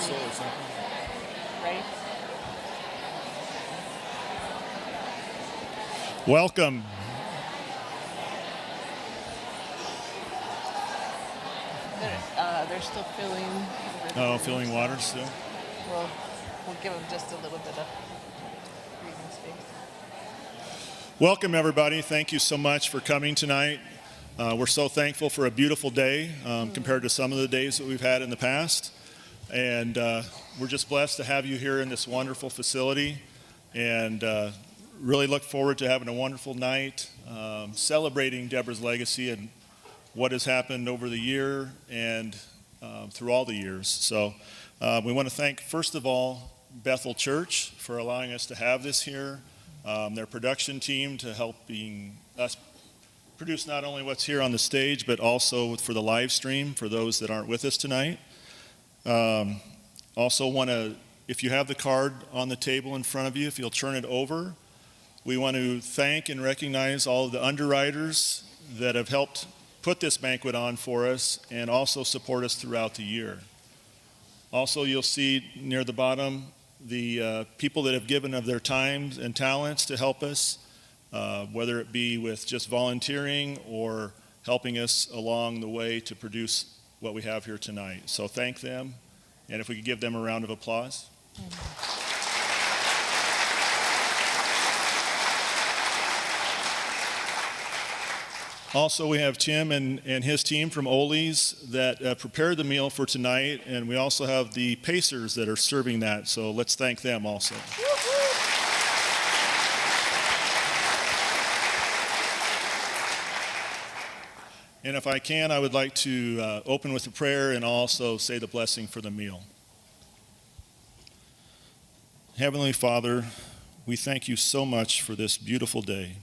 Absolutely. Right? Welcome. They're still filling. Oh, filling water still? We'll give them just a little bit of breathing space. Welcome, everybody. Thank you so much for coming tonight. We're so thankful for a beautiful day compared to some of the days that we've had in the past. And we're just blessed to have you here in this wonderful facility. And really look forward to having a wonderful night, celebrating Deborah's legacy and what has happened over the year and through all the years. So we want to thank, first of all, Bethel Church for allowing us to have this here, their production team to helping us produce not only what's here on the stage, but also for the live stream for those that aren't with us tonight. Also want to, if you have the card on the table in front of you, if you'll turn it over, we want to thank and recognize all of the underwriters that have helped put this banquet on for us and also support us throughout the year. Also, you'll see near the bottom the people that have given of their time and talents to help us, whether it be with just volunteering or helping us along the way to produce what we have here tonight. So thank them, and if we could give them a round of applause. Also, we have Tim and his team from Ole's that prepared the meal for tonight, and we also have the Pacers that are serving that, so let's thank them also. And if I can, I would like to open with a prayer and also say the blessing for the meal. Heavenly Father, we thank you so much for this beautiful day.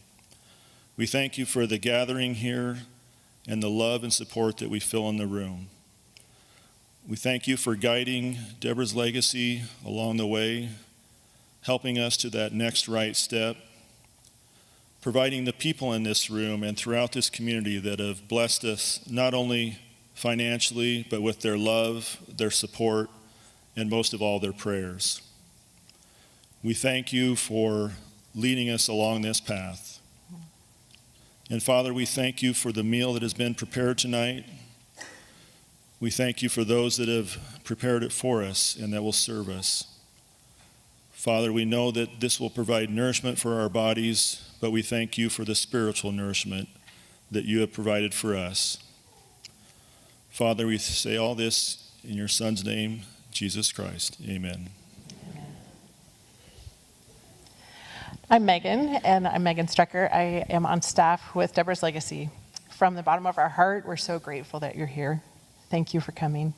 We thank you for the gathering here and the love and support that we feel in the room. We thank you for guiding Deborah's legacy along the way, helping us to that next right step, providing the people in this room and throughout this community that have blessed us not only financially, but with their love, their support, and most of all, their prayers. We thank you for leading us along this path. And Father, we thank you for the meal that has been prepared tonight. We thank you for those that have prepared it for us and that will serve us. Father, we know that this will provide nourishment for our bodies, but we thank you for the spiritual nourishment that you have provided for us. Father, we say all this in your Son's name, Jesus Christ. Amen. I'm Megan, and I'm Megan Strecker. I am on staff with Deborah's Legacy. From the bottom of our heart, we're so grateful that you're here. Thank you for coming.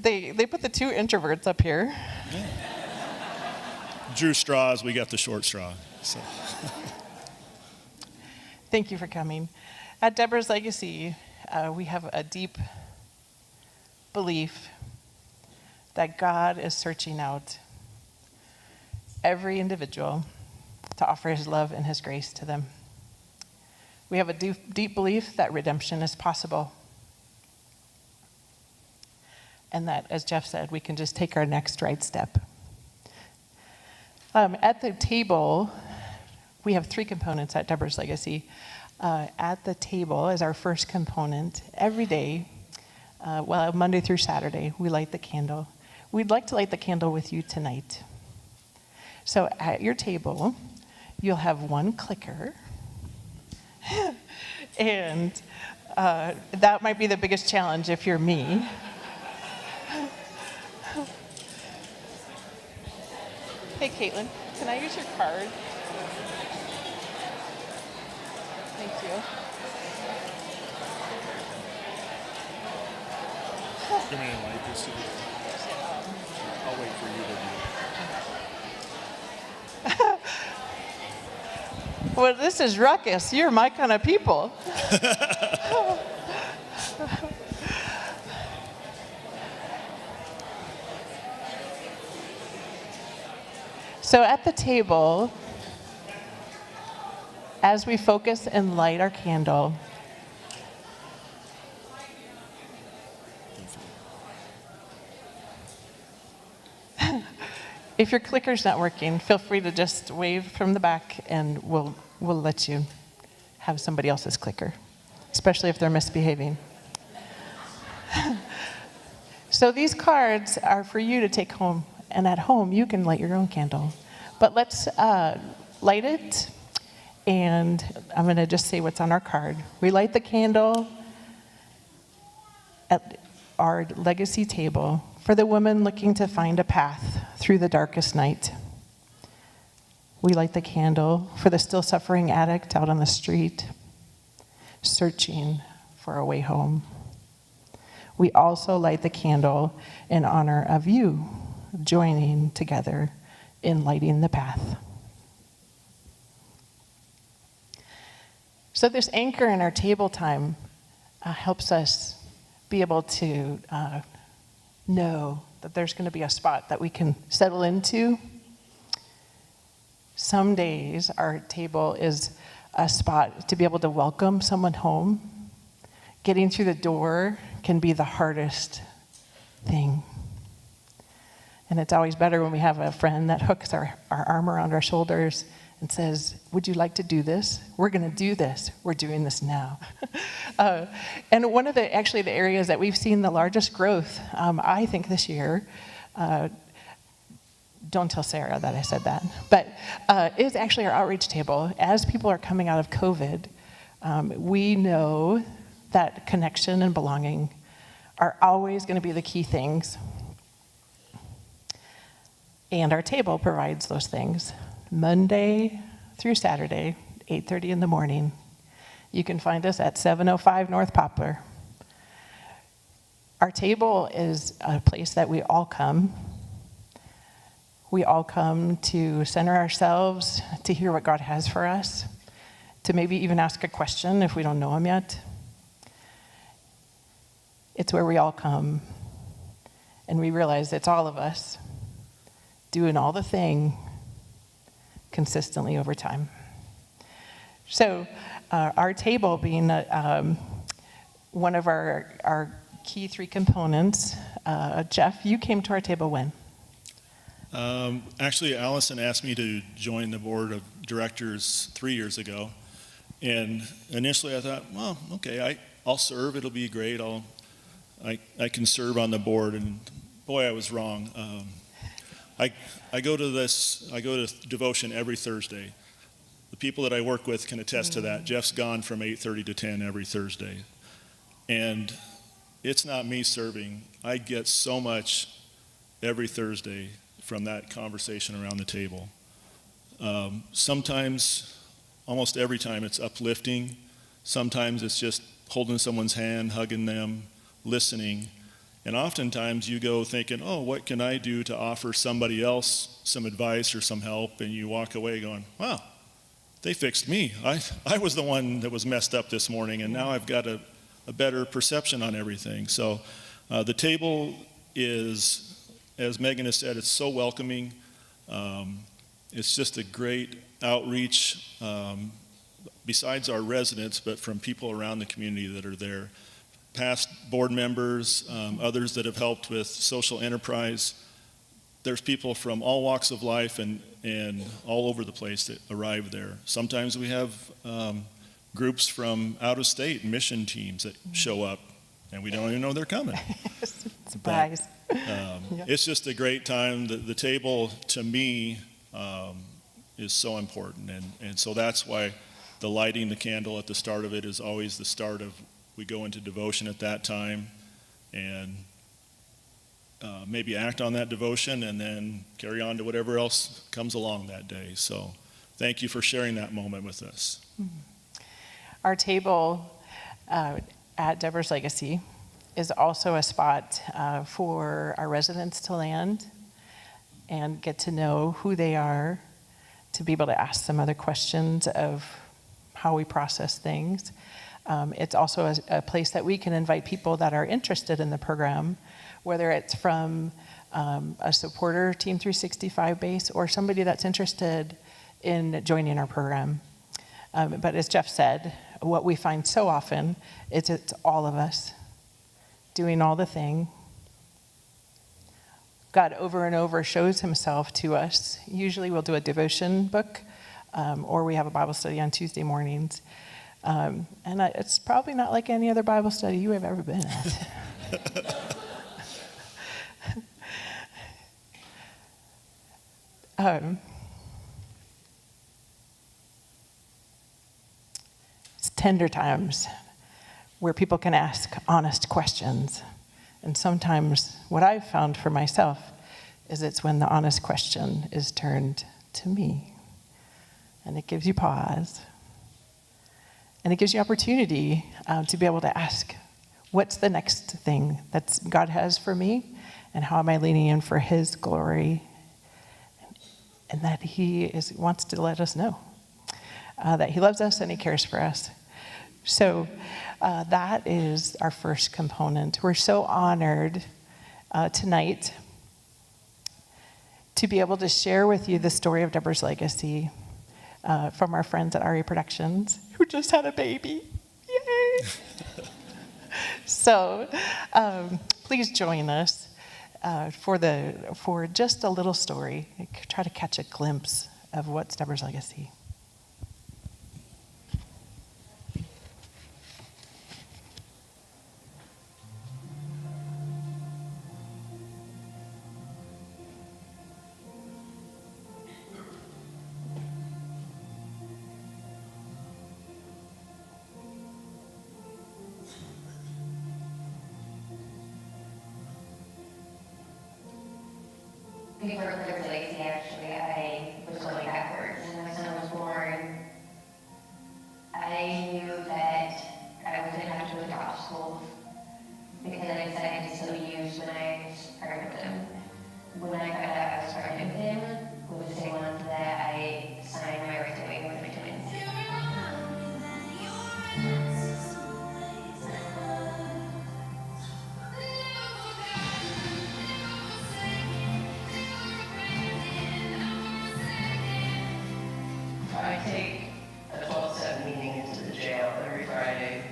They put the two introverts up here. Drew straws, we got the short straw. So. Thank you for coming. At Deborah's Legacy, we have a deep belief that God is searching out every individual to offer his love and his grace to them. We have a deep belief that redemption is possible. And that, as Jeff said, we can just take our next right step. At the table, we have three components at Deborah's Legacy. At the table is our first component. Every day, Monday through Saturday, we light the candle. We'd like to light the candle with you tonight. So at your table, you'll have one clicker. And that might be the biggest challenge if you're me. Hey, Caitlin, can I use your card? Thank you. Give me a light this. I'll wait for you to do it. Well, this is ruckus. You're my kind of people. So at the table, as we focus and light our candle, if your clicker's not working, feel free to just wave from the back and we'll let you have somebody else's clicker, especially if they're misbehaving. So these cards are for you to take home, and at home you can light your own candle. But let's light it, and I'm going to just say what's on our card. We light the candle at our legacy table for the woman looking to find a path through the darkest night. We light the candle for the still suffering addict out on the street, searching for a way home. We also light the candle in honor of you, joining together in lighting the path. So this anchor in our table time helps us be able to know that there's going to be a spot that we can settle into. Some days our table is a spot to be able to welcome someone home. Getting through the door can be the hardest thing. And it's always better when we have a friend that hooks our arm around our shoulders and says, would you like to do this? We're going to do this. We're doing this now. And one of the areas that we've seen the largest growth, I think this year, don't tell Sarah that I said that, but is actually our outreach table. As people are coming out of COVID, we know that connection and belonging are always going to be the key things. And our table provides those things. Monday through Saturday, 8:30 in the morning. You can find us at 705 North Poplar. Our table is a place that we all come. We all come to center ourselves, to hear what God has for us, to maybe even ask a question if we don't know Him yet. It's where we all come, and we realize it's all of us doing all the thing consistently over time. So our table being one of our key three components. Jeff, you came to our table when? Actually, Allison asked me to join the board of directors 3 years ago. And initially I thought, well, okay, I'll serve. It'll be great. I can serve on the board. And boy, I was wrong. I go to devotion every Thursday. The people that I work with can attest to that. Jeff's gone from 8:30 to 10 every Thursday. And it's not me serving. I get so much every Thursday from that conversation around the table. Sometimes, almost every time, it's uplifting. Sometimes it's just holding someone's hand, hugging them, listening. And oftentimes you go thinking, oh, what can I do to offer somebody else some advice or some help? And you walk away going, wow, they fixed me. I was the one that was messed up this morning, and now I've got a better perception on everything. So the table is, as Megan has said, it's so welcoming. It's just a great outreach, besides our residents, but from people around the community that are there. Past board members, others that have helped with social enterprise. There's people from all walks of life and all over the place that arrive there. Sometimes we have groups from out of state, mission teams that show up, and we don't even know they're coming. Surprise. It's just a great time. The table, to me, is so important, and so that's why the lighting the candle at the start of it is always the start of. We go into devotion at that time and maybe act on that devotion and then carry on to whatever else comes along that day. So thank you for sharing that moment with us. Our table at Deborah's Legacy is also a spot for our residents to land and get to know who they are, to be able to ask them other questions of how we process things. It's also a place that we can invite people that are interested in the program, whether it's from a supporter Team 365 base or somebody that's interested in joining our program. But as Jeff said, what we find so often is it's all of us doing all the thing. God over and over shows himself to us. Usually we'll do a devotion book, or we have a Bible study on Tuesday mornings. It's probably not like any other Bible study you have ever been at. It's tender times where people can ask honest questions. And sometimes what I've found for myself is it's when the honest question is turned to me. And it gives you pause. And it gives you opportunity to be able to ask, what's the next thing that God has for me? And how am I leaning in for his glory? And that he wants to let us know that he loves us and he cares for us. So that is our first component. We're so honored tonight to be able to share with you the story of Deborah's legacy from our friends at RE Productions, who just had a baby. Yay! So please join us for just a little story. Try to catch a glimpse of what's Deborah's legacy. Before Deborah's legacy, actually, I was going backwards. When my son was born, I knew that I was going to have to go to doctor school because I decided to still use when I was pregnant with him. When I found out I was pregnant with him, it was the same month that I signed my right to wait with my twins. I take a 12-step meeting into the jail every Friday,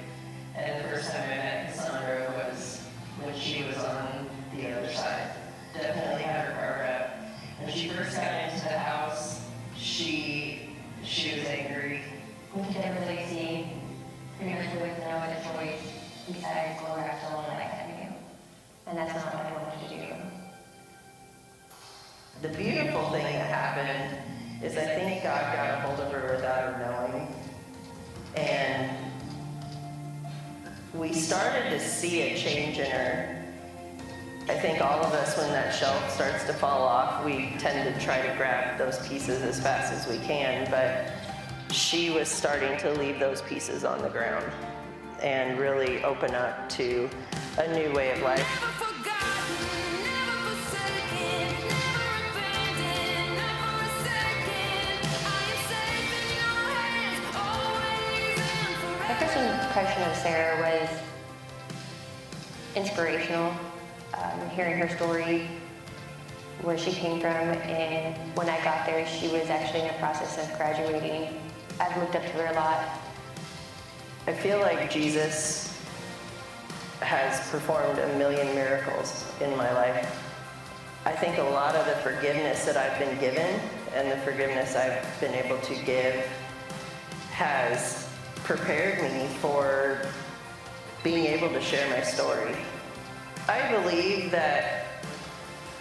and the first time I met Cassandra was when she was on the other side. Definitely had her guard up. When she first got into the house, she was angry. Went to Deborah's legacy, pretty much with no other choice besides going back to the one that I had to do. And that's not what I wanted to do. The beautiful thing that happened is I think God got a hold of her without her knowing. And we started to see a change in her. I think all of us, when that shelf starts to fall off, we tend to try to grab those pieces as fast as we can, but she was starting to leave those pieces on the ground and really open up to a new way of life. My first impression of Sarah was inspirational. Hearing her story, where she came from, and when I got there, she was actually in the process of graduating. I've looked up to her a lot. I feel like Jesus has performed a million miracles in my life. I think a lot of the forgiveness that I've been given and the forgiveness I've been able to give has prepared me for being able to share my story. I believe that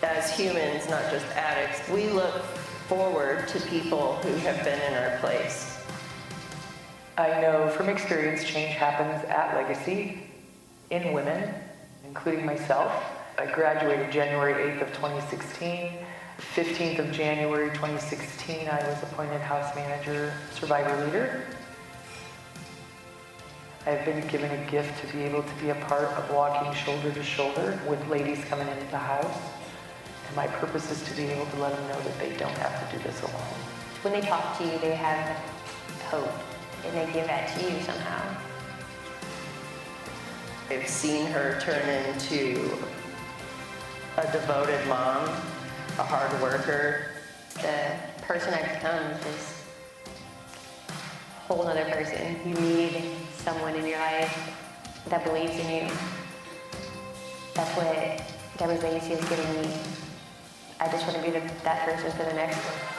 as humans, not just addicts, we look forward to people who have been in our place. I know from experience change happens at Legacy in women, including myself. I graduated January 8th of 2016. 15th of January 2016, I was appointed house manager, survivor leader. I have been given a gift to be able to be a part of walking shoulder to shoulder with ladies coming into the house. And my purpose is to be able to let them know that they don't have to do this alone. When they talk to you, they have hope, and they give that to you somehow. I've seen her turn into a devoted mom, a hard worker. The person I've become is whole other person. You need someone in your life that believes in you. That's what Deborah's Legacy has given me. I just want to be that person for the next one.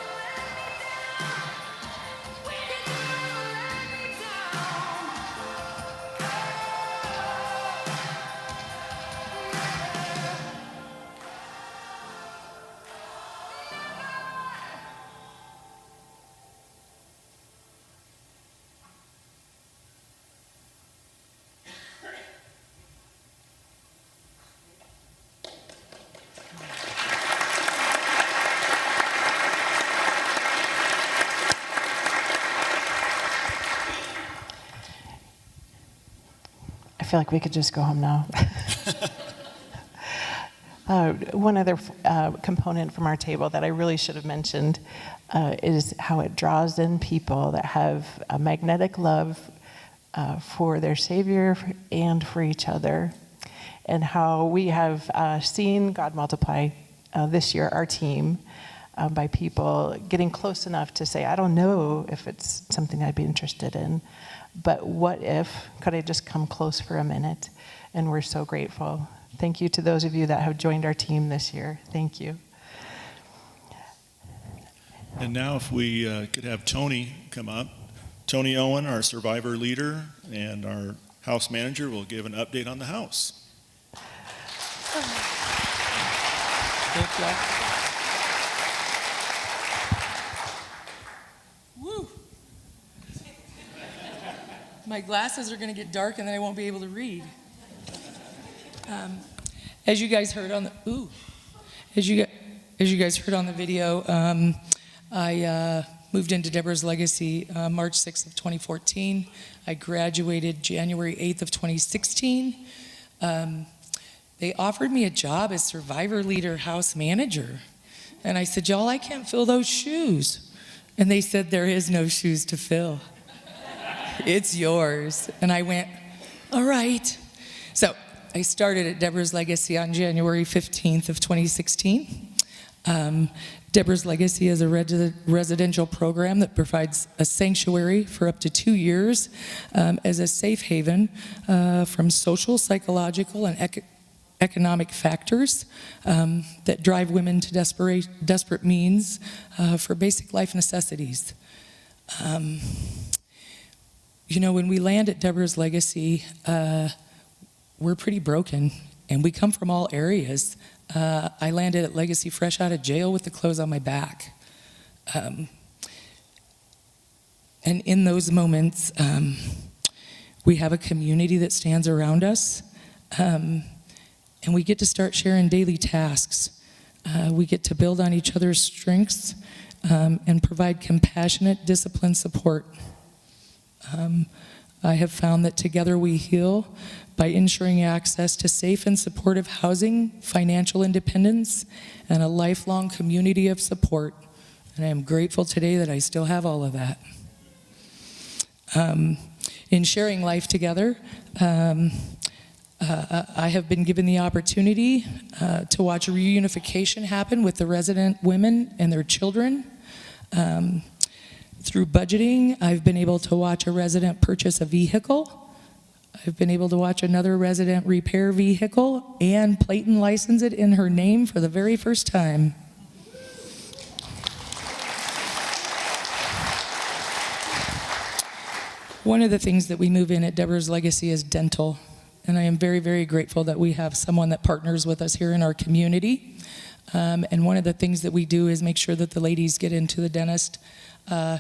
I feel like we could just go home now. One other component from our table that I really should have mentioned is how it draws in people that have a magnetic love for their Savior and for each other, and how we have seen God multiply this year our team by people getting close enough to say, I don't know if it's something I'd be interested in, but what if, could I just come close for a minute? And we're so grateful. Thank you to those of you that have joined our team this year. Thank you. And now if we could have Tony come up. Tony Owen, our survivor leader and our house manager, will give an update on the house. Thank you. Woo! My glasses are going to get dark and then I won't be able to read. As you guys heard on the as you guys heard on the video, I moved into Deborah's Legacy March 6th of 2014. I graduated January 8th of 2016. They offered me a job as survivor leader house manager. And I said, y'all, I can't fill those shoes. And they said, there is no shoes to fill. It's yours. And I went, all right. So I started at Deborah's Legacy on January 15th of 2016. Deborah's Legacy is a residential program that provides a sanctuary for up to 2 years as a safe haven from social, psychological, and economic factors that drive women to desperate means for basic life necessities. You know, when we land at Deborah's Legacy, we're pretty broken, and we come from all areas. I landed at Legacy fresh out of jail with the clothes on my back. And in those moments, we have a community that stands around us, and we get to start sharing daily tasks. We get to build on each other's strengths and provide compassionate, disciplined support. I have found that together we heal by ensuring access to safe and supportive housing, financial independence, and a lifelong community of support. And I am grateful today that I still have all of that. In sharing life together, I have been given the opportunity to watch a reunification happen with the resident women and their children. Through budgeting, I've been able to watch a resident purchase a vehicle. I've been able to watch another resident repair vehicle and plate and license it in her name for the very first time. One of the things that we move in at Deborah's Legacy is dental. And I am very, very grateful that we have someone that partners with us here in our community. And one of the things that we do is make sure that the ladies get into the dentist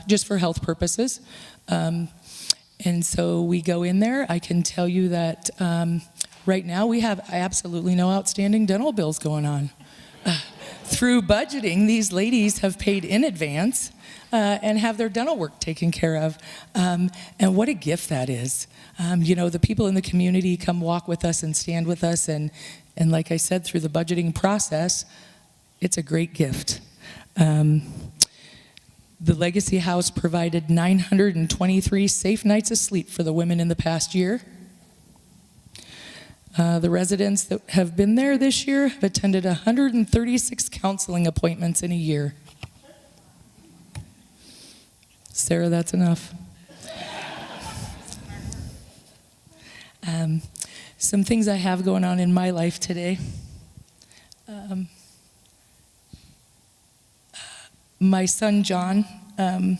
just for health purposes. And so we go in there. I can tell you that right now we have absolutely no outstanding dental bills going on. Through budgeting, these ladies have paid in advance and have their dental work taken care of. And what a gift that is. You know, the people in the community come walk with us and stand with us. And like I said, through the budgeting process, it's a great gift. The Legacy House provided 923 safe nights of sleep for the women in the past year. The residents that have been there this year have attended 136 counseling appointments in a year. Sarah, that's enough. Some things I have going on in my life today. My son John and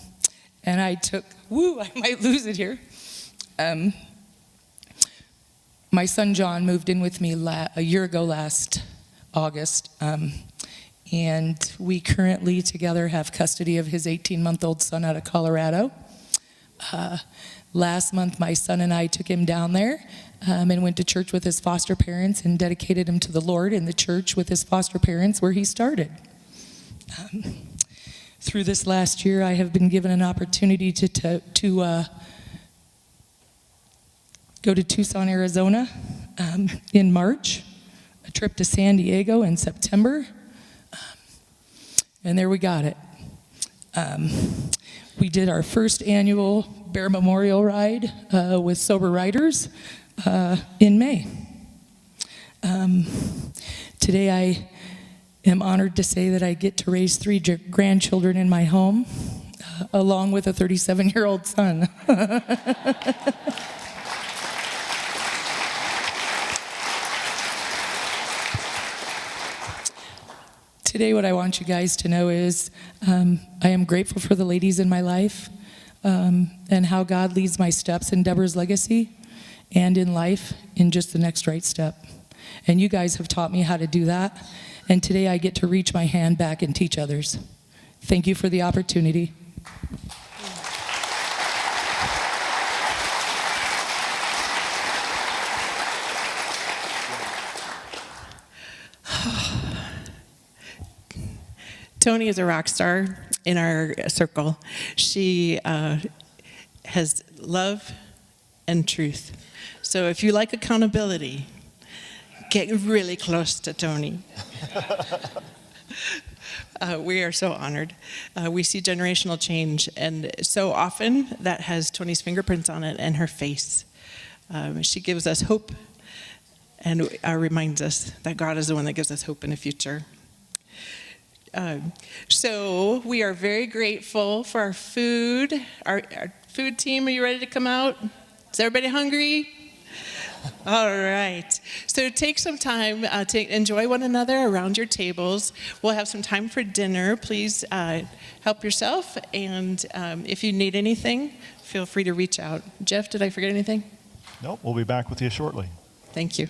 I took, I might lose it here. My son John moved in with me a year ago last August, and we currently together have custody of his 18-month-old son out of Colorado. Last month, my son and I took him down there and went to church with his foster parents and dedicated him to the Lord in the church with his foster parents where he started. Through this last year, I have been given an opportunity to go to Tucson, Arizona in March, a trip to San Diego in September, and there we got it. We did our first annual Bear Memorial Ride with Sober Riders in May. Today I am honored to say that I get to raise 3 grandchildren in my home, along with a 37-year-old son. Today what I want you guys to know is I am grateful for the ladies in my life and how God leads my steps in Deborah's legacy and in life in just the next right step. And you guys have taught me how to do that. And today I get to reach my hand back and teach others. Thank you for the opportunity. Tony is a rock star in our circle. She has love and truth. So if you like accountability, get really close to Tony. We are so honored. We see generational change, and so often that has Tony's fingerprints on it and her face. She gives us hope and reminds us that God is the one that gives us hope in the future. So we are very grateful for our food. Our food team, are you ready to come out? Is everybody hungry? All right. So take some time to enjoy one another around your tables. We'll have some time for dinner. Please help yourself. And if you need anything, feel free to reach out. Jeff, did I forget anything? Nope, we'll be back with you shortly. Thank you.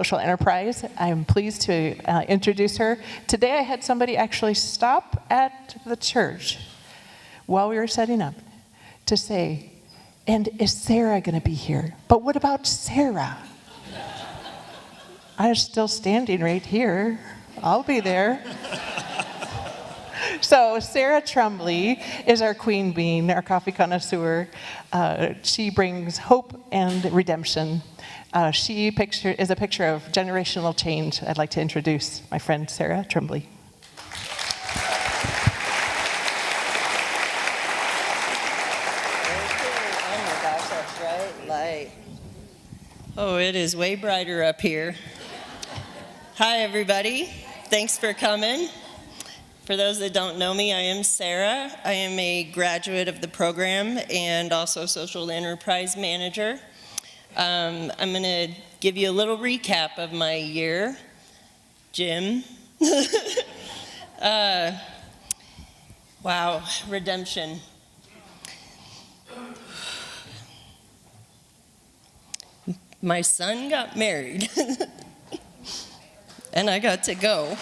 social enterprise. I'm pleased to introduce her. Today I had somebody actually stop at the church while we were setting up to say, and is Sarah going to be here? But what about Sarah? I'm still standing right here. I'll be there. So Sarah Tremblay is our queen bean, our coffee connoisseur. She brings hope and redemption. She is a picture of generational change. I'd like to introduce my friend Sarah Tremblay. Oh my gosh, that's bright light. Oh, it is way brighter up here. Hi, everybody. Thanks for coming. For those that don't know me, I am Sarah. I am a graduate of the program and also social enterprise manager. I'm going to give you a little recap of my year. Jim. Wow, redemption. My son got married, and I got to go.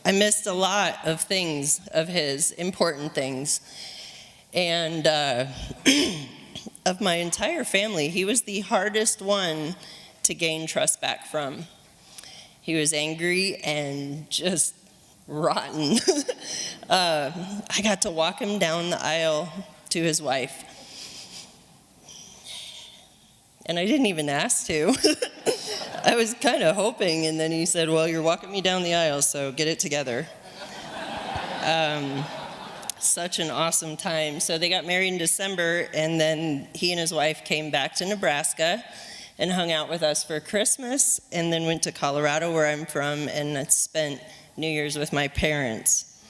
I missed a lot of things of his, important things. And of my entire family, he was the hardest one to gain trust back from. He was angry and just rotten. I got to walk him down the aisle to his wife. And I didn't even ask to. I was kind of hoping, and then he said, well, you're walking me down the aisle, so get it together. Such an awesome time. So they got married in December, and then he and his wife came back to Nebraska and hung out with us for Christmas, and then went to Colorado, where I'm from, and I spent New Year's with my parents.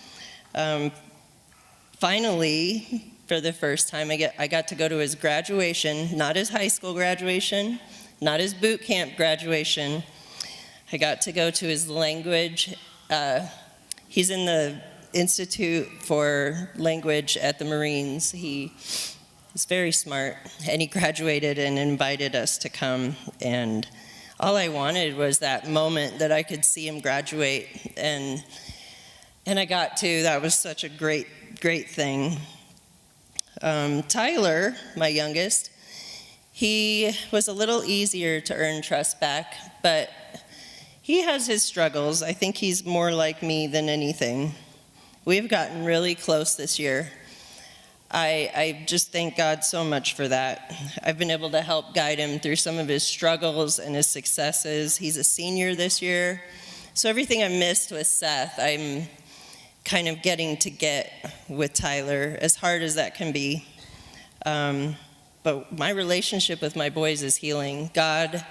Finally, for the first time, I got to go to his graduation, not his high school graduation, not his boot camp graduation. I got to go to his language. He's in the Institute for Language at the Marines. He's very smart, and he graduated and invited us to come. And all I wanted was that moment that I could see him graduate, and I got to. That was such a great thing. Tyler, my youngest, he was a little easier to earn trust back, but he has his struggles. I think he's more like me than anything. We've gotten really close this year. I just thank God so much for that. I've been able to help guide him through some of his struggles and his successes. He's a senior this year. So everything I missed with Seth, I'm kind of getting to get with Tyler, as hard as that can be. But my relationship with my boys is healing. God,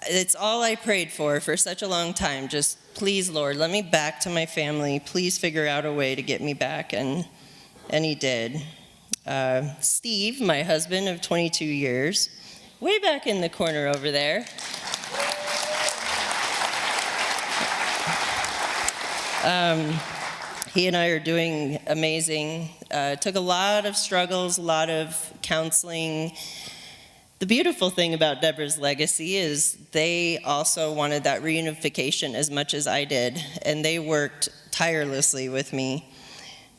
it's all I prayed for such a long time. Just please, Lord, let me back to my family. Please figure out a way to get me back. And he did. Steve, my husband of 22 years, way back in the corner over there. He and I are doing amazing. Took a lot of struggles, a lot of counseling. The beautiful thing about Deborah's legacy is they also wanted that reunification as much as I did, and they worked tirelessly with me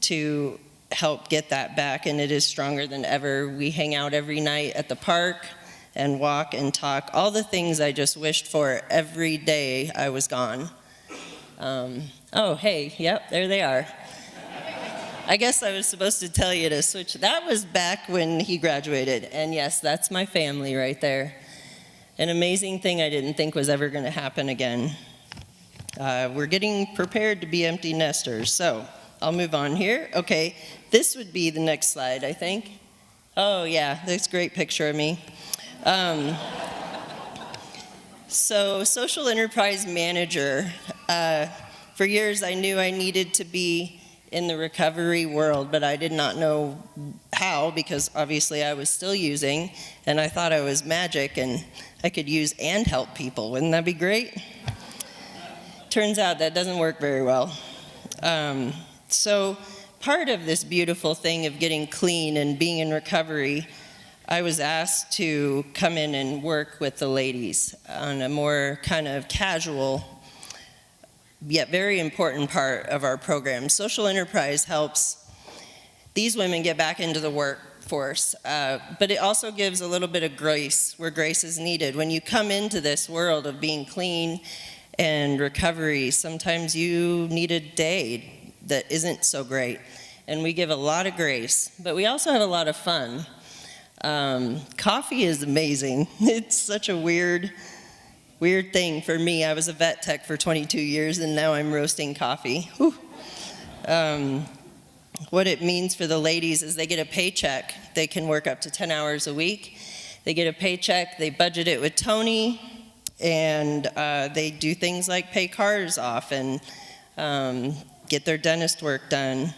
to help get that back, and it is stronger than ever. We hang out every night at the park and walk and talk, all the things I just wished for every day I was gone. Oh, hey, yep, there they are. I guess I was supposed to tell you to switch. That was back when he graduated, and yes, that's my family right there. An amazing thing I didn't think was ever going to happen again. We're getting prepared to be empty nesters, so I'll move on here. Okay, this would be the next slide, I think. Oh, yeah, that's a great picture of me. So, social enterprise manager. For years, I knew I needed to be in the recovery world, but I did not know how, because obviously I was still using, and I thought I was magic, and I could use and help people. Wouldn't that be great? Turns out that doesn't work very well. So part of this beautiful thing of getting clean and being in recovery, I was asked to come in and work with the ladies on a more kind of casual, yet very important part of our program. Social enterprise helps these women get back into the workforce, but it also gives a little bit of grace where grace is needed. When you come into this world of being clean and recovery, sometimes you need a day that isn't so great, and we give a lot of grace, but we also have a lot of fun. Coffee is amazing. It's such a weird thing for me. I was a vet tech for 22 years, and now I'm roasting coffee. What it means for the ladies is they get a paycheck. They can work up to 10 hours a week. They get a paycheck, they budget it with Tony, and they do things like pay cars off and get their dentist work done.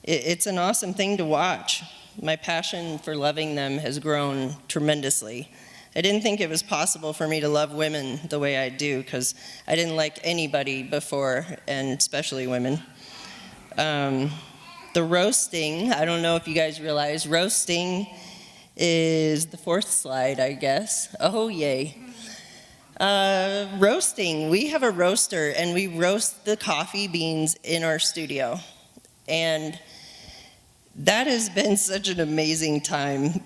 It's an awesome thing to watch. My passion for loving them has grown tremendously. I didn't think it was possible for me to love women the way I do, because I didn't like anybody before, and especially women. The roasting, I don't know if you guys realize, roasting is the fourth slide, I guess. Oh, yay. Roasting, we have a roaster, and we roast the coffee beans in our studio. And that has been such an amazing time.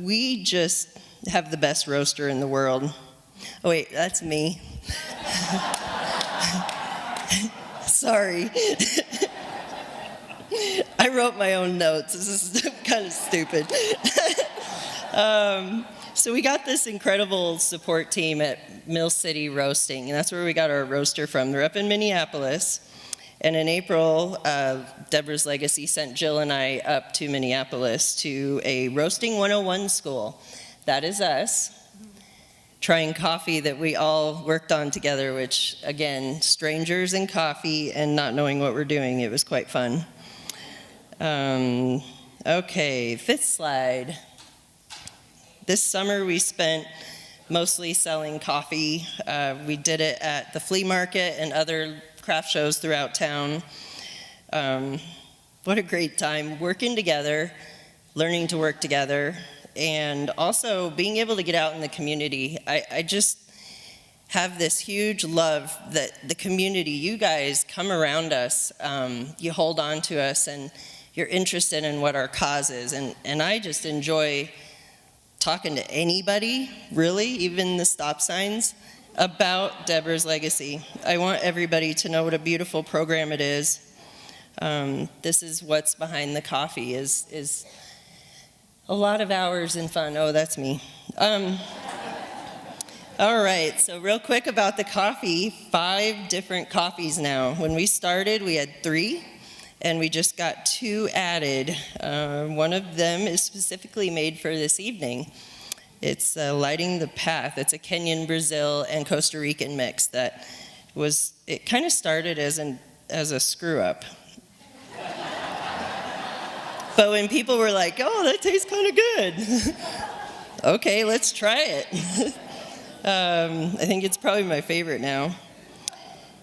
We just have the best roaster in the world. Oh wait, that's me. Sorry. I wrote my own notes. This is kind of stupid. So we got this incredible support team at Mill City Roasting, and that's where we got our roaster from. They're up in Minneapolis. And in April, Deborah's Legacy sent Jill and I up to Minneapolis to a Roasting 101 school. That is us, trying coffee that we all worked on together, which, again, strangers and coffee and not knowing what we're doing. It was quite fun. Okay, fifth slide. This summer we spent mostly selling coffee. We did it at the flea market and other craft shows throughout town. What a great time working together, learning to work together, and also being able to get out in the community. I just have this huge love that the community, you guys come around us, you hold on to us, and you're interested in what our cause is. And I just enjoy talking to anybody, really, even the stop signs, about Deborah's Legacy. I want everybody to know what a beautiful program it is. This is what's behind the coffee, is a lot of hours and fun. Oh, that's me. All right, so real quick about the coffee, 5 different coffees now. When we started, we had 3, and we just got 2 added. One of them is specifically made for this evening. It's Lighting the Path. It's a Kenyan, Brazil, and Costa Rican mix that it kind of started as a screw up. But when people were like, oh, that tastes kind of good. Okay, let's try it. I think it's probably my favorite now.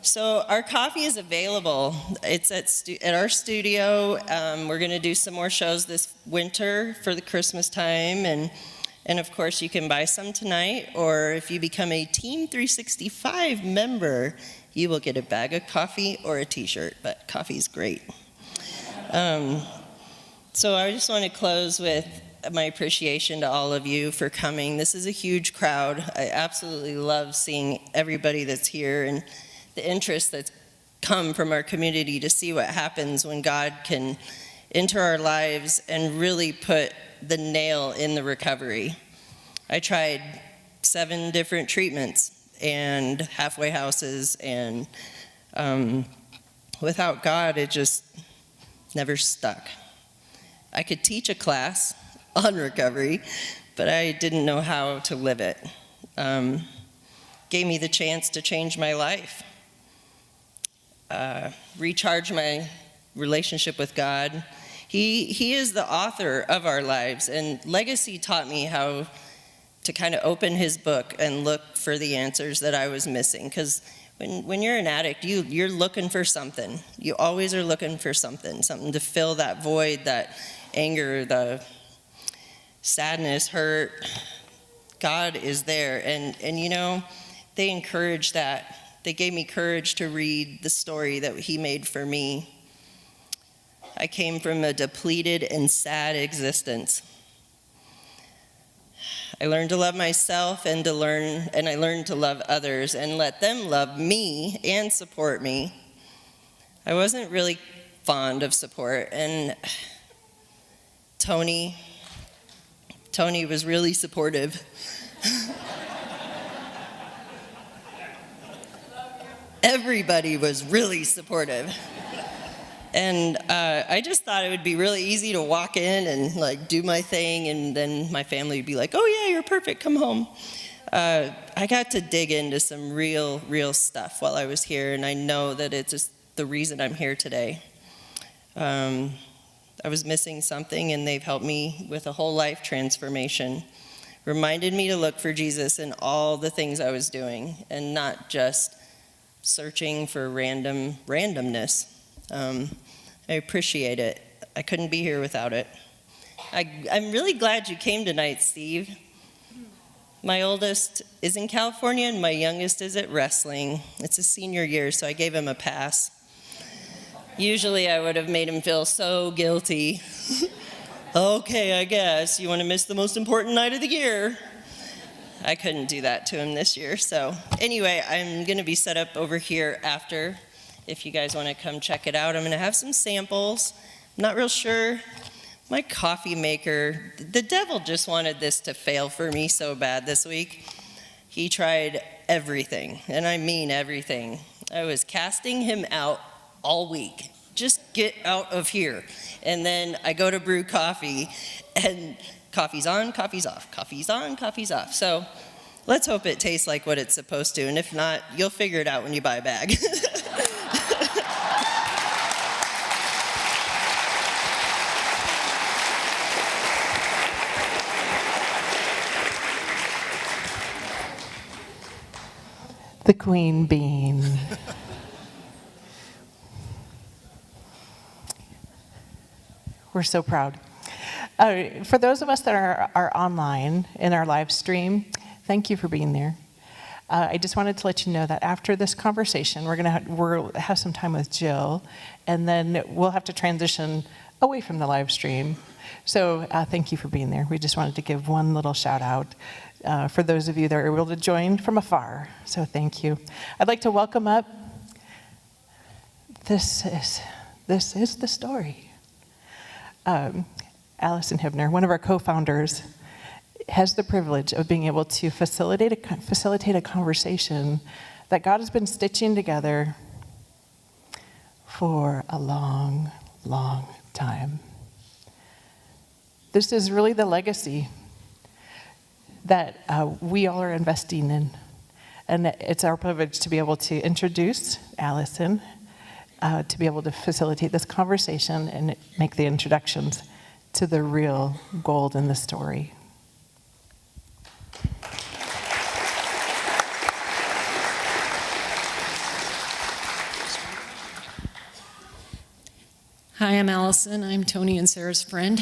So our coffee is available. It's at our studio. We're going to do some more shows this winter for the Christmas time, and of course you can buy some tonight, or if you become a Team 365 member, you will get a bag of coffee or a t-shirt, but coffee's great. So I just want to close with my appreciation to all of you for coming. This is a huge crowd. I absolutely love seeing everybody that's here and the interest that's come from our community to see what happens when God can enter our lives and really put the nail in the recovery. I tried 7 different treatments and halfway houses, and without God, it just never stuck. I could teach a class on recovery, but I didn't know how to live it. Gave me the chance to change my life, recharge my relationship with God. He is the author of our lives, and Legacy taught me how to kind of open his book and look for the answers that I was missing, because When you're an addict, you're looking for something. You always are looking for something to fill that void, that anger, the sadness, hurt. God is there. And they encouraged that. They gave me courage to read the story that he made for me. I came from a depleted and sad existence. I learned to love myself and I learned to love others and let them love me and support me. I wasn't really fond of support, and Tony was really supportive. Everybody was really supportive. And I just thought it would be really easy to walk in and do my thing, and then my family would be like, "Oh yeah, you're perfect, come home." I got to dig into some real stuff while I was here, and I know that it's just the reason I'm here today. I was missing something, and they've helped me with a whole life transformation. Reminded me to look for Jesus in all the things I was doing, and not just searching for randomness. I appreciate it. I couldn't be here without it. I'm really glad you came tonight, Steve. My oldest is in California and my youngest is at wrestling. It's his senior year, so I gave him a pass. Usually I would have made him feel so guilty. Okay, I guess you want to miss the most important night of the year. I couldn't do that to him this year. So anyway, I'm going to be set up over here after. If you guys want to come check it out, I'm going to have some samples. I'm not real sure. My coffee maker, the devil just wanted this to fail for me so bad this week. He tried everything, and I mean everything. I was casting him out all week. Just get out of here. And then I go to brew coffee, and coffee's on, coffee's off, coffee's on, coffee's off. So let's hope it tastes like what it's supposed to, and if not, you'll figure it out when you buy a bag. The queen bean. We're so proud. For those of us that are online in our live stream, thank you for being there. I just wanted to let you know that after this conversation, we'll have some time with Jill, and then we'll have to transition away from the live stream. So thank you for being there. We just wanted to give one little shout out for those of you that are able to join from afar. So thank you. I'd like to welcome up. This is the story. Allison Hibner, one of our co-founders, has the privilege of being able to facilitate a conversation that God has been stitching together for a long, long time. This is really the legacy that we all are investing in. And it's our privilege to be able to introduce Allison, to be able to facilitate this conversation and make the introductions to the real gold in the story. Hi, I'm Allison. I'm Tony and Sarah's friend.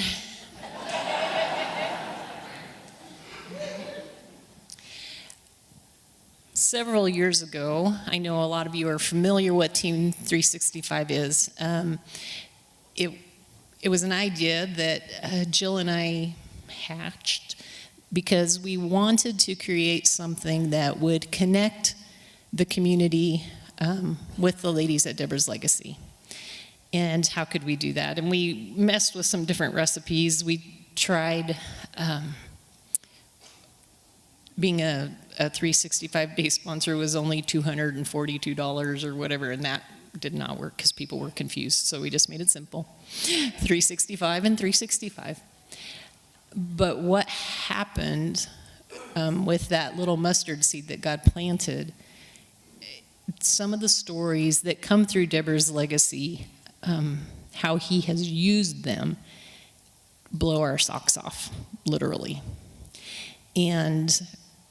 Several years ago, I know a lot of you are familiar what Team 365 is. It was an idea that Jill and I hatched because we wanted to create something that would connect the community with the ladies at Deborah's Legacy. And how could we do that? And we messed with some different recipes. We tried being a 365 day sponsor was only $242 or whatever, and that did not work because people were confused. So we just made it simple. 365 and 365. But what happened with that little mustard seed that God planted, some of the stories that come through Deborah's Legacy, how he has used them, blow our socks off, literally. And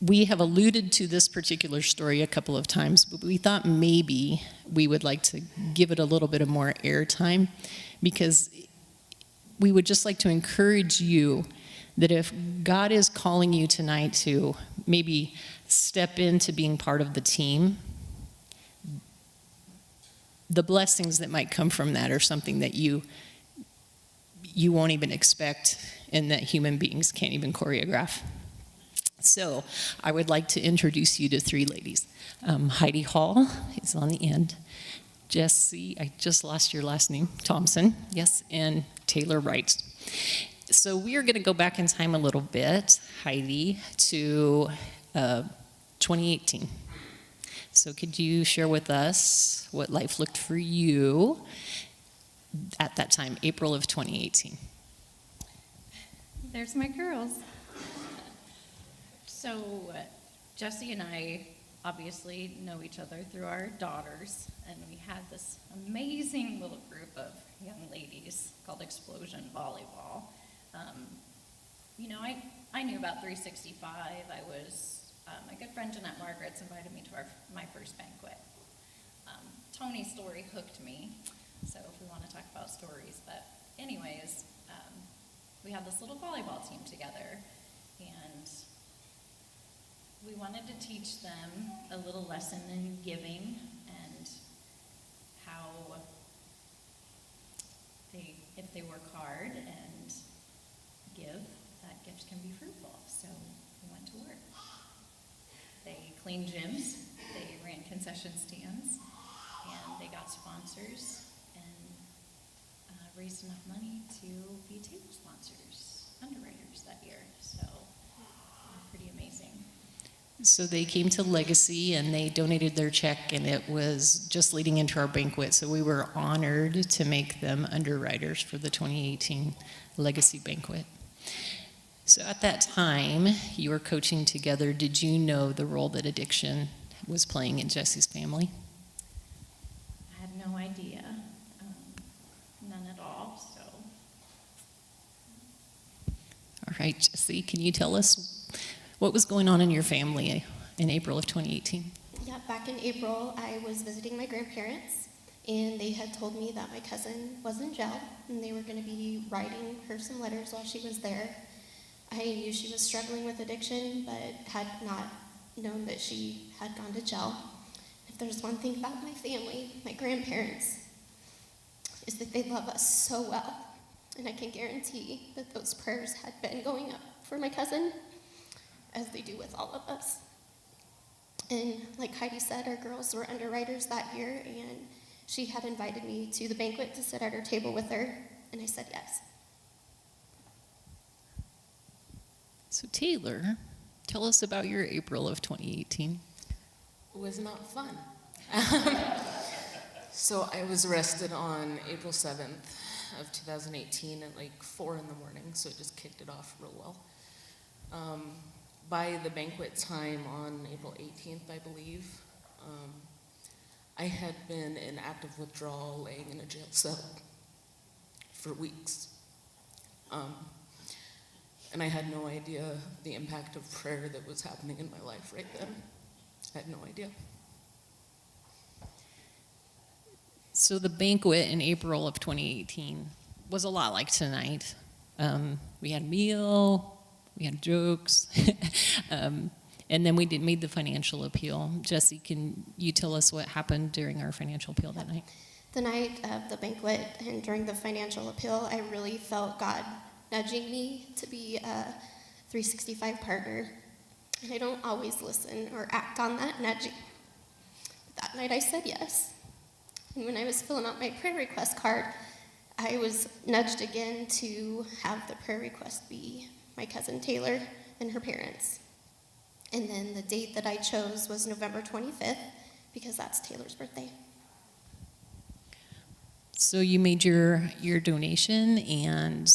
we have alluded to this particular story a couple of times, but we thought maybe we would like to give it a little bit of more airtime, because we would just like to encourage you that if God is calling you tonight to maybe step into being part of the team, the blessings that might come from that are something that you won't even expect, and that human beings can't even choreograph. So I would like to introduce you to three ladies. Heidi Hall is on the end. Jessie, I just lost your last name, Thompson, yes, and Taylor Wright. So we are going to go back in time a little bit, Heidi, to 2018. So could you share with us what life looked for you at that time, April of 2018? There's my girls. So Jesse and I obviously know each other through our daughters, and we had this amazing little group of young ladies called Explosion Volleyball. You know, I knew about 365. I was, my good friend Jeanette Margaret's invited me to my first banquet. Tony's story hooked me, so if we want to talk about stories. But anyways, we had this little volleyball team together, and we wanted to teach them a little lesson in giving and how if they work hard and give, that gift can be fruitful. So we went to work. They cleaned gyms, they ran concession stands, and they got sponsors and raised enough money to be table sponsors, underwriters that year. So pretty amazing. So they came to Legacy and they donated their check, and it was just leading into our banquet. So we were honored to make them underwriters for the 2018 Legacy banquet. So at that time, you were coaching together. Did you know the role that addiction was playing in Jesse's family? I had no idea, none at all. So. All right, Jesse, can you tell us what was going on in your family in April of 2018? Yeah, back in April, I was visiting my grandparents, and they had told me that my cousin was in jail, and they were going to be writing her some letters while she was there. I knew she was struggling with addiction, but had not known that she had gone to jail. If there's one thing about my family, my grandparents, is that they love us so well, and I can guarantee that those prayers had been going up for my cousin, as they do with all of us. And like Heidi said, our girls were underwriters that year, and she had invited me to the banquet to sit at her table with her, and I said yes. So Taylor, tell us about your April of 2018. It was not fun. So I was arrested on April 7th of 2018 at like 4 in the morning, so it just kicked it off real well. By the banquet time on April 18th, I believe, I had been in active withdrawal, laying in a jail cell for weeks. And I had no idea the impact of prayer that was happening in my life right then. I had no idea. So the banquet in April of 2018 was a lot like tonight. We had a meal, we had jokes, and then we made the financial appeal. Jesse, can you tell us what happened during our financial appeal that night? The night of the banquet and during the financial appeal, I really felt God nudging me to be a 365 partner. And I don't always listen or act on that nudging. But that night I said yes. And when I was filling out my prayer request card, I was nudged again to have the prayer request be my cousin Taylor and her parents. And then the date that I chose was November 25th, because that's Taylor's birthday. So you made your donation, and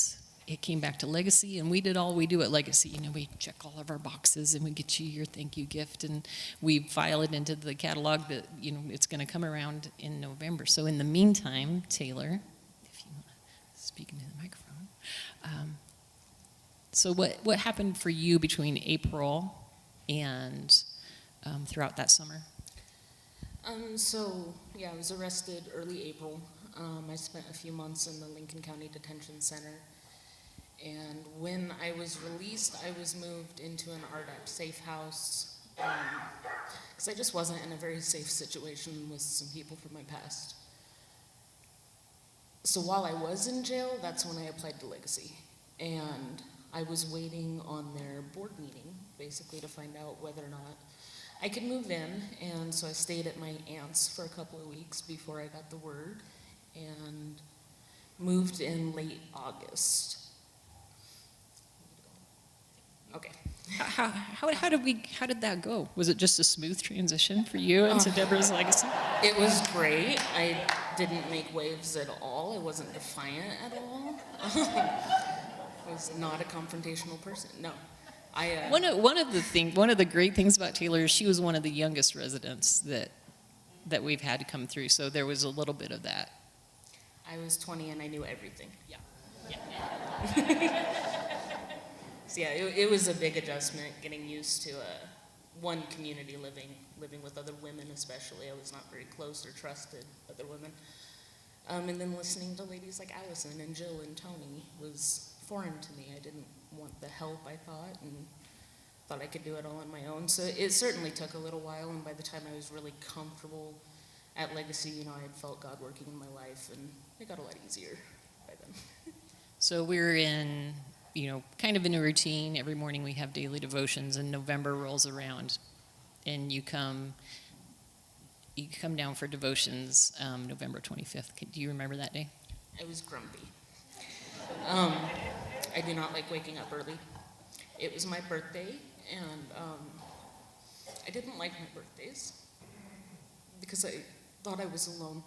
it came back to Legacy, and we did all we do at Legacy. You know, we check all of our boxes, and we get you your thank you gift, and we file it into the catalog that, you know, it's going to come around in November. So in the meantime, Taylor, if you want to speak into the microphone. So what happened for you between April and throughout that summer? So, yeah, I was arrested early April. I spent a few months in the Lincoln County Detention Center. And when I was released, I was moved into an RDAP safe house because I just wasn't in a very safe situation with some people from my past. So while I was in jail, that's when I applied to Legacy. And I was waiting on their board meeting, basically, to find out whether or not I could move in. And so I stayed at my aunt's for a couple of weeks before I got the word and moved in late August. Okay. How did that go? Was it just a smooth transition for you into Deborah's Legacy? It was great. I didn't make waves at all. I wasn't defiant at all. I was not a confrontational person. No. One of the great things about Taylor is she was one of the youngest residents that we've had to come through. So there was a little bit of that. I was 20 and I knew everything. Yeah. So yeah, it was a big adjustment getting used to one community living with other women especially. I was not very close or trusted other women. And then listening to ladies like Allison and Jill and Tony was foreign to me. I didn't want the help, I thought, and thought I could do it all on my own. So it certainly took a little while, and by the time I was really comfortable at Legacy, I had felt God working in my life, and it got a lot easier by then. So we're in, kind of in a routine. Every morning we have daily devotions, and November rolls around, and you come down for devotions November 25th. Do you remember that day? I was grumpy. I do not like waking up early. It was my birthday, and I didn't like my birthdays because I thought I was alone.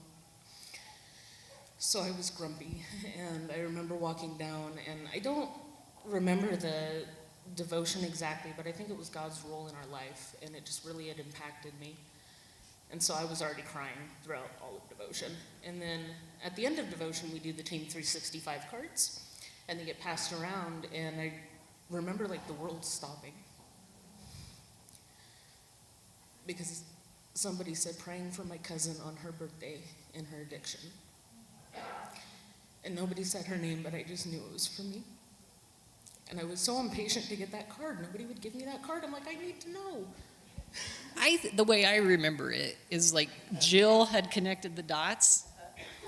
So I was grumpy, and I remember walking down, and I don't remember the devotion exactly, but I think it was God's role in our life, and it just really had impacted me. And so I was already crying throughout all of devotion. And then at the end of devotion, we do the Team 365 cards, and they get passed around, and I remember the world stopping. Because somebody said, praying for my cousin on her birthday in her addiction. And nobody said her name, but I just knew it was for me. And I was so impatient to get that card. Nobody would give me that card. I'm like, I need to know. The way I remember it is Jill had connected the dots,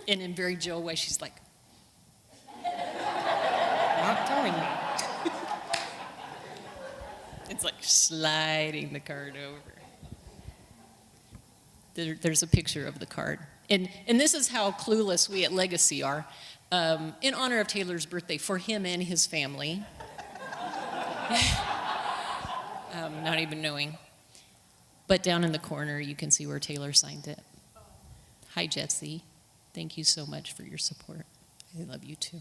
and in very Jill way, she's like, not telling me. It's like sliding the card over. There's a picture of the card. And this is how clueless we at Legacy are. In honor of Taylor's birthday, for him and his family. Not even knowing. But down in the corner, you can see where Taylor signed it. Hi, Jesse. Thank you so much for your support. I love you too.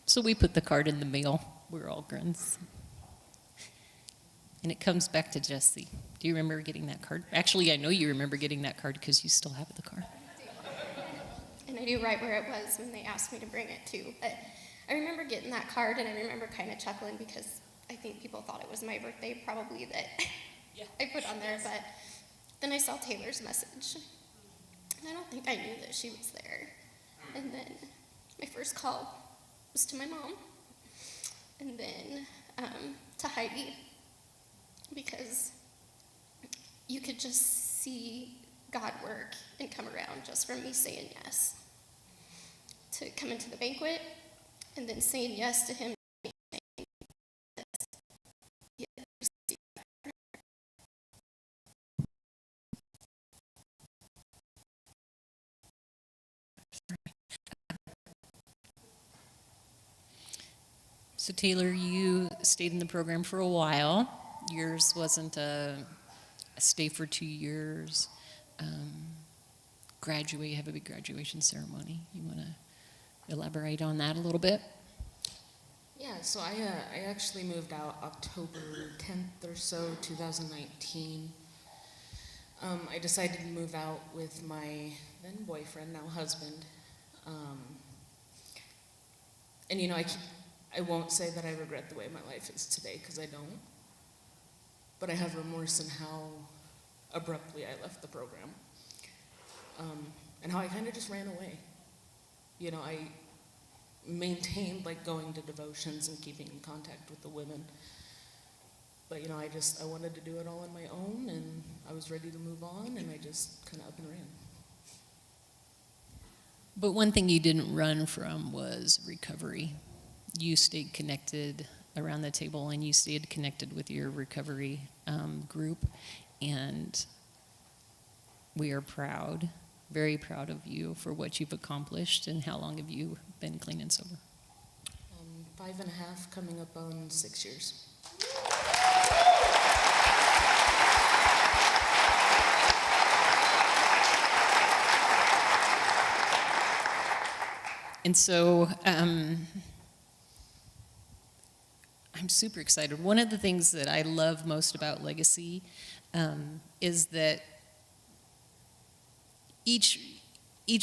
So we put the card in the mail. We're all grins. And it comes back to Jesse. Do you remember getting that card? Actually, I know you remember getting that card because you still have the card. And I knew right where it was when they asked me to bring it too. But I remember getting that card, and I remember kind of chuckling because I think people thought it was my birthday probably that I put on there. But then I saw Taylor's message, and I don't think I knew that she was there. And then my first call was to my mom, and then to Heidi, because you could just see God work and come around just from me saying yes to come into the banquet, and then saying yes to him. So Taylor, you stayed in the program for a while. Yours wasn't a stay for 2 years. You have a big graduation ceremony. You want to elaborate on that a little bit? Yeah, so I actually moved out October 10th or so, 2019. I decided to move out with my then boyfriend, now husband. And you know, I won't say that I regret the way my life is today, because I don't. But I have remorse in how abruptly I left the program. And how I kind of just ran away. You know, I maintained like going to devotions and keeping in contact with the women. But you know, I wanted to do it all on my own, and I was ready to move on, and I just kind of up and ran. But one thing you didn't run from was recovery. You stayed connected around the table, and you stayed connected with your recovery group, and we are proud, very proud of you for what you've accomplished. And how long have you been clean and sober? 5.5, coming up on 6 years. And so I'm super excited. One of the things that I love most about Legacy is that each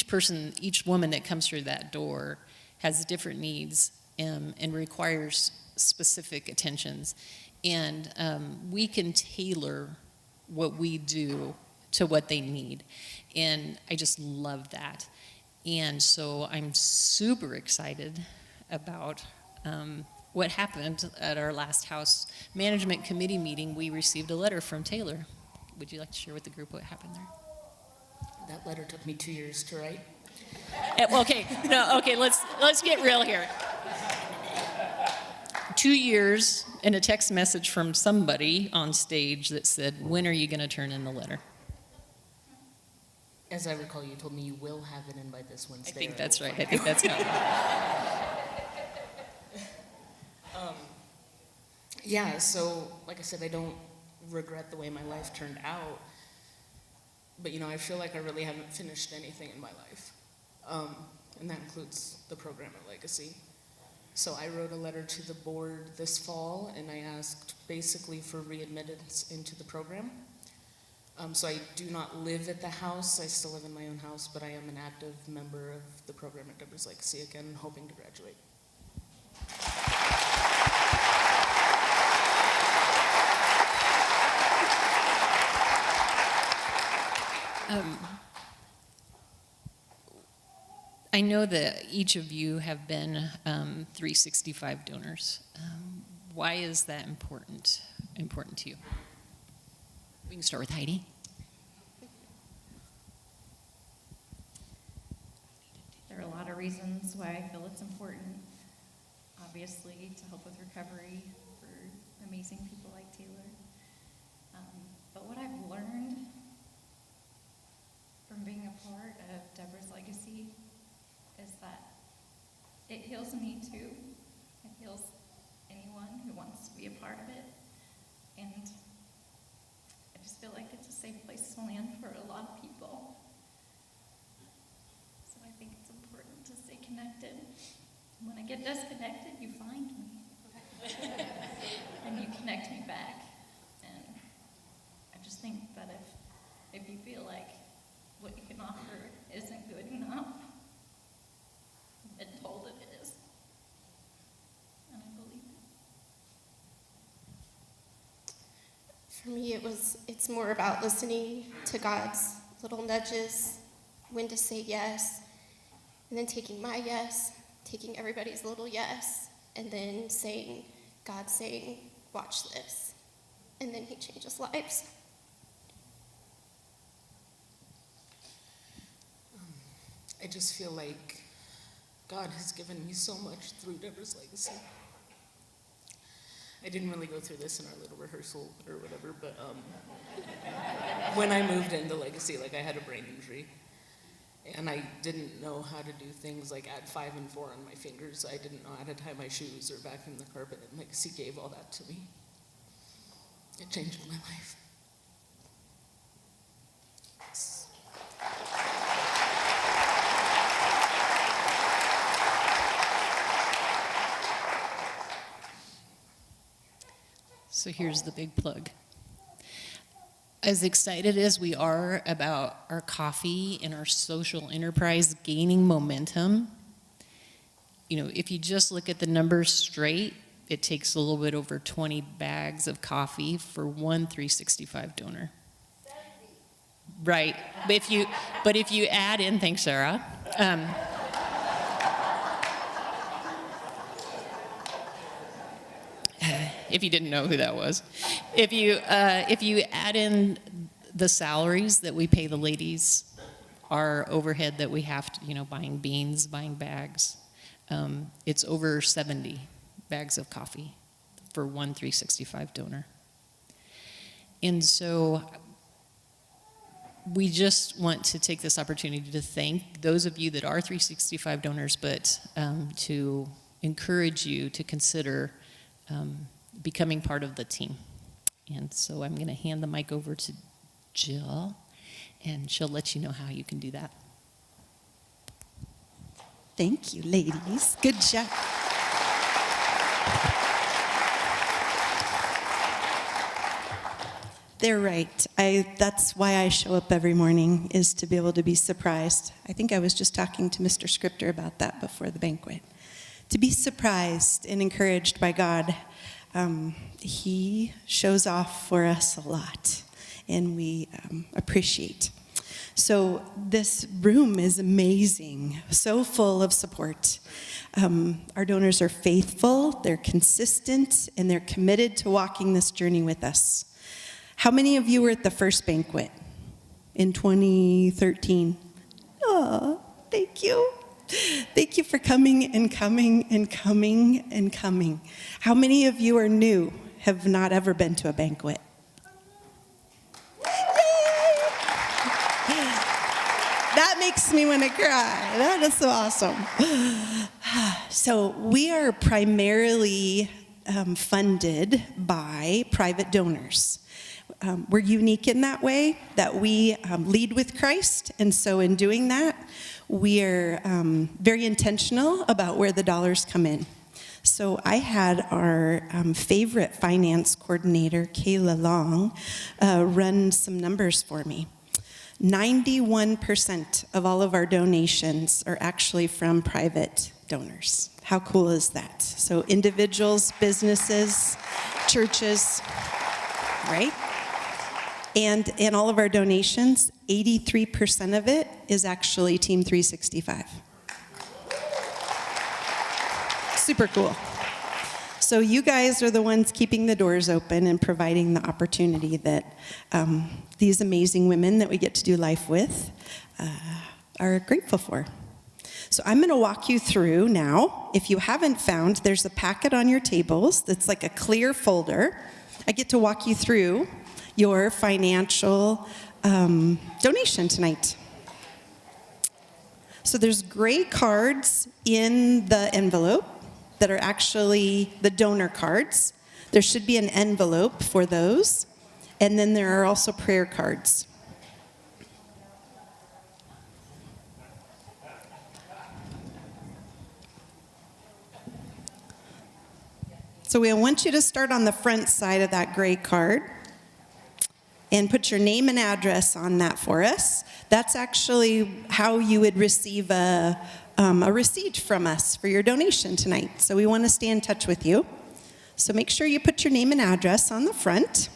person, each woman that comes through that door has different needs and requires specific attentions. And we can tailor what we do to what they need. And I just love that. And so I'm super excited about what happened at our last House Management Committee meeting. We received a letter from Taylor. Would you like to share with the group what happened there? That letter took me 2 years to write. Okay, no, okay, let's get real here. 2 years and a text message from somebody on stage that said, "When are you going to turn in the letter?" As I recall, you told me you will have it in by this Wednesday. I think that's right. I think that's right. Yeah, so like I said, I don't regret the way my life turned out. But you know, I feel like I really haven't finished anything in my life. And that includes the program at Legacy. So I wrote a letter to the board this fall, and I asked basically for readmittance into the program. So I do not live at the house. I still live in my own house, but I am an active member of the program at Deborah's Legacy, again, hoping to graduate. I know that each of you have been 365 donors. Why is that important to you? We can start with Heidi. There are a lot of reasons why I feel it's important. Obviously, to help with recovery for amazing people like Taylor. But what I've learned from being a part of Deborah's Legacy is that it heals me too. It heals anyone who wants to be a part of it. And I just feel like it's a safe place to land for a lot of people. So I think it's important to stay connected. When I get disconnected, you find me. And you connect me back. And I just think that if you feel like what you can offer isn't good enough, I've been told it is. And I believe it. For me, it's more about listening to God's little nudges, when to say yes, and then taking my yes, taking everybody's little yes, and then God saying, watch this. And then he changes lives. I just feel like God has given me so much through Deborah's Legacy. I didn't really go through this in our little rehearsal or whatever, but when I moved into Legacy, like I had a brain injury. And I didn't know how to do things like add 5 and 4 on my fingers. I didn't know how to tie my shoes or vacuum the carpet, and Legacy gave all that to me. It changed my life. So here's the big plug. As excited as we are about our coffee and our social enterprise gaining momentum, you know, if you just look at the numbers straight, it takes a little bit over 20 bags of coffee for one 365 donor. Right, but if you add in, thanks, Sarah. If you didn't know who that was, if you add in the salaries that we pay the ladies, our overhead that we have to, you know, buying beans, buying bags, it's over 70 bags of coffee for one 365 donor. And so we just want to take this opportunity to thank those of you that are 365 donors, but to encourage you to consider becoming part of the team. And so I'm going to hand the mic over to Jill, and she'll let you know how you can do that. Thank you, ladies. Good job. They're right. That's why I show up every morning, is to be able to be surprised. I think I was just talking to Mr. Scripter about that before the banquet. To be surprised and encouraged by God. He shows off for us a lot, and we appreciate. So this room is amazing, so full of support. Our donors are faithful, they're consistent, and they're committed to walking this journey with us. How many of you were at the first banquet in 2013? Oh, thank you. Thank you for coming and coming and coming and coming. How many of you are new, have not ever been to a banquet? That makes me want to cry. That is so awesome. So we are primarily funded by private donors. We're unique in that way, that we lead with Christ, and so in doing that, we are very intentional about where the dollars come in. So I had our favorite finance coordinator, Kayla Long, run some numbers for me. 91% of all of our donations are actually from private donors. How cool is that? So individuals, businesses, churches, right? And in all of our donations, 83% of it is actually Team 365. Super cool. So you guys are the ones keeping the doors open and providing the opportunity that these amazing women that we get to do life with are grateful for. So I'm going to walk you through now. If you haven't found, there's a packet on your tables that's like a clear folder. I get to walk you through your financial donation tonight. So there's gray cards in the envelope that are actually the donor cards. There should be an envelope for those. And then there are also prayer cards. So we want you to start on the front side of that gray card and put your name and address on that for us. That's actually how you would receive a receipt from us for your donation tonight. So we want to stay in touch with you. So make sure you put your name and address on the front.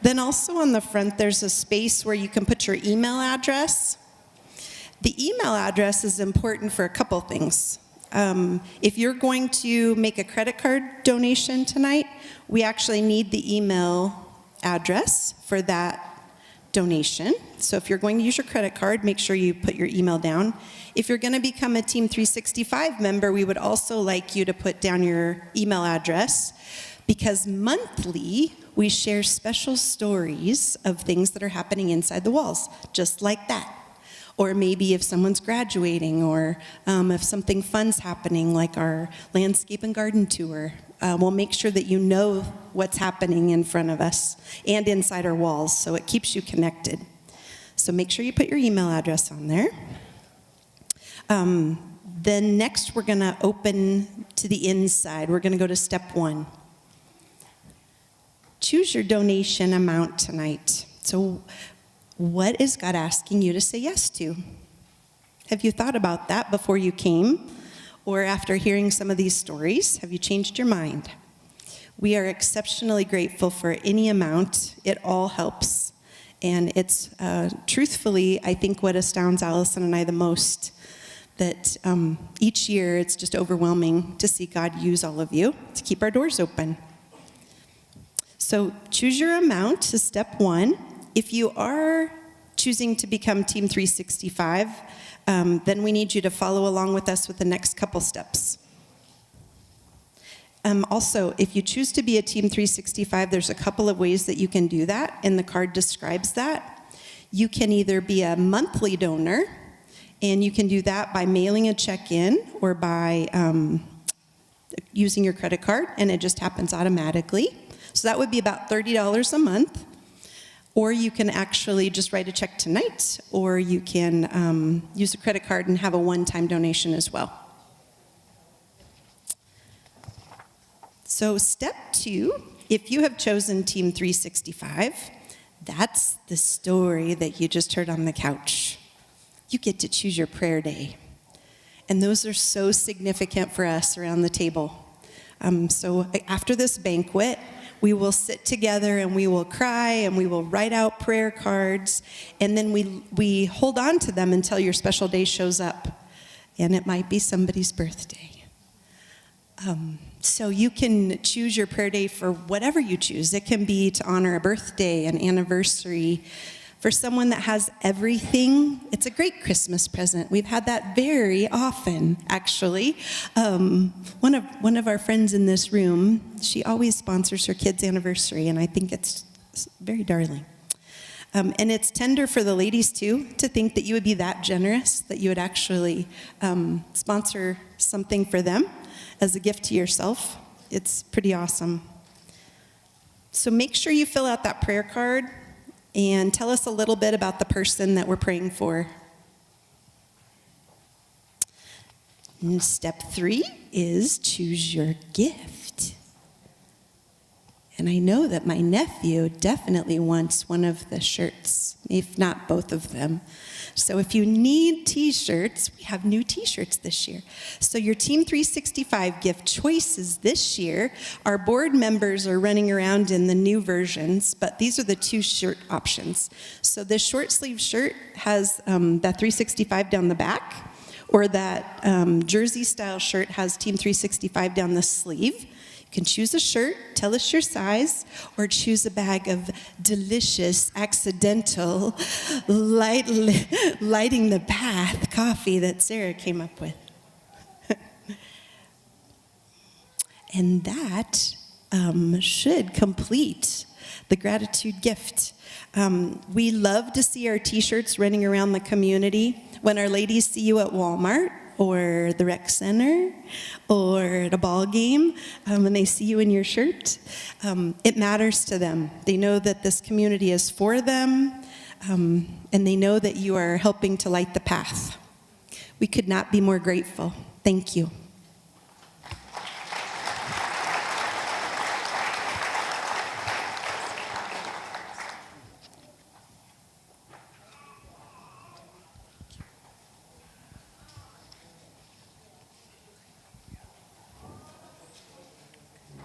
Then also on the front, there's a space where you can put your email address. The email address is important for a couple things. If you're going to make a credit card donation tonight, we actually need the email address for that donation. So if you're going to use your credit card, make sure you put your email down. If you're going to become a Team 365 member, we would also like you to put down your email address, because monthly we share special stories of things that are happening inside the walls, just like that. Or maybe if someone's graduating, or if something fun's happening, like our landscape and garden tour, we'll make sure that you know what's happening in front of us and inside our walls, so it keeps you connected. So make sure you put your email address on there. Then next we're going to open to the inside. We're going to go to step 1. choose your donation amount tonight. So what is God asking you to say yes to? Have you thought about that before you came? Or after hearing some of these stories, have you changed your mind? We are exceptionally grateful for any amount. It all helps. And it's truthfully, I think, what astounds Allison and I the most, that each year it's just overwhelming to see God use all of you to keep our doors open. So choose your amount is step one. If you are choosing to become Team 365, then we need you to follow along with us with the next couple steps. Also, if you choose to be a Team 365, there's a couple of ways that you can do that, and the card describes that. You can either be a monthly donor, and you can do that by mailing a check in or by using your credit card, and it just happens automatically. So that would be about $30 a month. Or you can actually just write a check tonight, or you can use a credit card and have a one-time donation as well. So step two, if you have chosen Team 365, that's the story that you just heard on the couch. You get to choose your prayer day. And those are so significant for us around the table. So after this banquet, we will sit together and we will cry and we will write out prayer cards, and then we hold on to them until your special day shows up. And it might be somebody's birthday. So you can choose your prayer day for whatever you choose. It can be to honor a birthday, an anniversary. For someone that has everything, it's a great Christmas present. We've had that very often, actually. One of our friends in this room, she always sponsors her kid's anniversary, and I think it's very darling. And it's tender for the ladies, too, to think that you would be that generous, that you would actually sponsor something for them as a gift to yourself. It's pretty awesome. So make sure you fill out that prayer card and tell us a little bit about the person that we're praying for. And step 3 is choose your gift. And I know that my nephew definitely wants one of the shirts, if not both of them. So if you need t-shirts, we have new t-shirts this year. So your Team 365 gift choices this year, our board members are running around in the new versions, but these are the 2 shirt options. So this short sleeve shirt has that 365 down the back, or that jersey style shirt has Team 365 down the sleeve. You can choose a shirt, tell us your size, or choose a bag of delicious, accidental, lighting the path coffee that Sarah came up with. And that should complete the gratitude gift. We love to see our t-shirts running around the community. When our ladies see you at Walmart, or the rec center, or at a ball game, when they see you in your shirt, it matters to them. They know that this community is for them, and they know that you are helping to light the path. We could not be more grateful. Thank you.